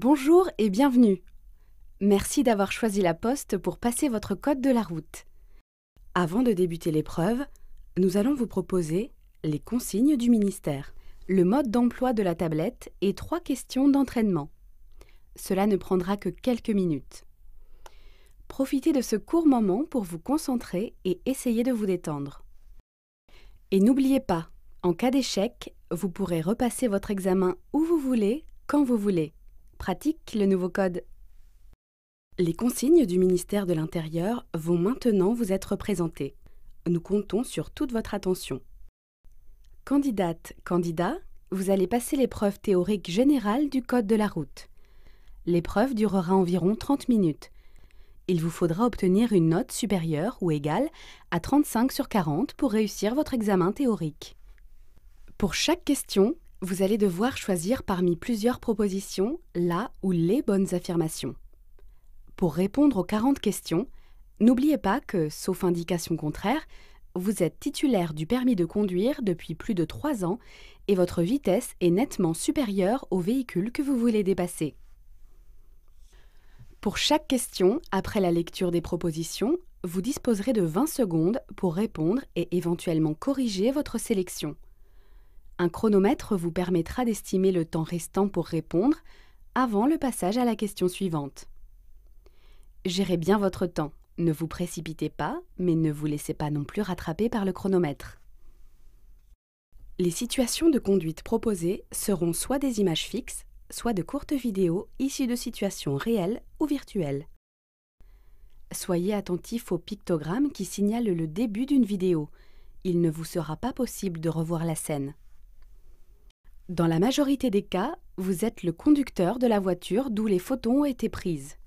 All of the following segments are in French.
Bonjour et bienvenue. Merci d'avoir choisi la Poste pour passer votre code de la route. Avant de débuter l'épreuve, nous allons vous proposer les consignes du ministère, le mode d'emploi de la tablette et 3 questions d'entraînement. Cela ne prendra que quelques minutes. Profitez de ce court moment pour vous concentrer et essayer de vous détendre. Et n'oubliez pas, en cas d'échec, vous pourrez repasser votre examen où vous voulez, quand vous voulez. Pratique le nouveau code. Les consignes du ministère de l'Intérieur vont maintenant vous être présentées. Nous comptons sur toute votre attention. Candidate, candidat, vous allez passer l'épreuve théorique générale du code de la route. L'épreuve durera environ 30 minutes. Il vous faudra obtenir une note supérieure ou égale à 35 sur 40 pour réussir votre examen théorique. Pour chaque question, vous allez devoir choisir parmi plusieurs propositions la ou les bonnes affirmations. Pour répondre aux 40 questions, n'oubliez pas que, sauf indication contraire, vous êtes titulaire du permis de conduire depuis plus de 3 ans et votre vitesse est nettement supérieure au véhicule que vous voulez dépasser. Pour chaque question, après la lecture des propositions, vous disposerez de 20 secondes pour répondre et éventuellement corriger votre sélection. Un chronomètre vous permettra d'estimer le temps restant pour répondre avant le passage à la question suivante. Gérez bien votre temps. Ne vous précipitez pas, mais ne vous laissez pas non plus rattraper par le chronomètre. Les situations de conduite proposées seront soit des images fixes, soit de courtes vidéos issues de situations réelles ou virtuelles. Soyez attentif au pictogramme qui signale le début d'une vidéo. Il ne vous sera pas possible de revoir la scène. Dans la majorité des cas, vous êtes le conducteur de la voiture d'où les photos ont été prises.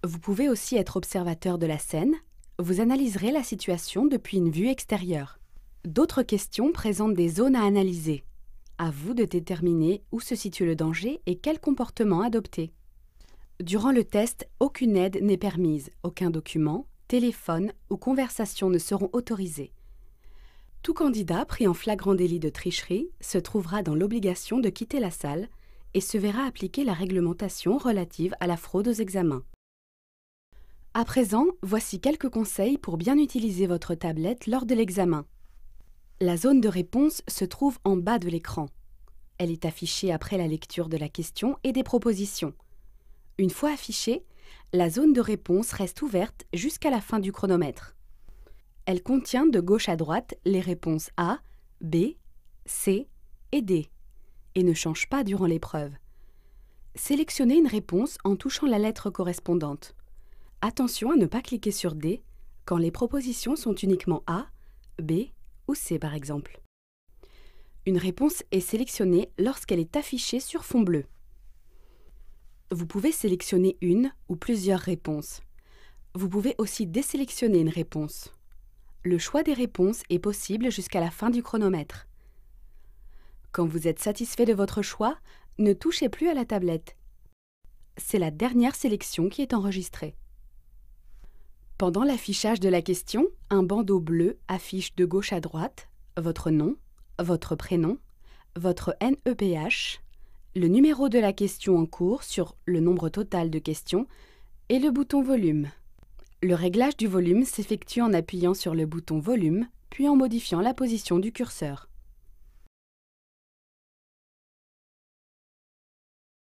Vous pouvez aussi être observateur de la scène. Vous analyserez la situation depuis une vue extérieure. D'autres questions présentent des zones à analyser. À vous de déterminer où se situe le danger et quel comportement adopter. Durant le test, aucune aide n'est permise, aucun document, téléphone ou conversation ne seront autorisés. Tout candidat pris en flagrant délit de tricherie se trouvera dans l'obligation de quitter la salle et se verra appliquer la réglementation relative à la fraude aux examens. À présent, voici quelques conseils pour bien utiliser votre tablette lors de l'examen. La zone de réponse se trouve en bas de l'écran. Elle est affichée après la lecture de la question et des propositions. Une fois affichée, la zone de réponse reste ouverte jusqu'à la fin du chronomètre. Elle contient de gauche à droite les réponses A, B, C et D et ne change pas durant l'épreuve. Sélectionnez une réponse en touchant la lettre correspondante. Attention à ne pas cliquer sur D quand les propositions sont uniquement A, B ou C par exemple. Une réponse est sélectionnée lorsqu'elle est affichée sur fond bleu. Vous pouvez sélectionner une ou plusieurs réponses. Vous pouvez aussi désélectionner une réponse. Le choix des réponses est possible jusqu'à la fin du chronomètre. Quand vous êtes satisfait de votre choix, ne touchez plus à la tablette. C'est la dernière sélection qui est enregistrée. Pendant l'affichage de la question, un bandeau bleu affiche de gauche à droite votre nom, votre prénom, votre NEPH, le numéro de la question en cours sur le nombre total de questions et le bouton volume. Le réglage du volume s'effectue en appuyant sur le bouton volume, puis en modifiant la position du curseur.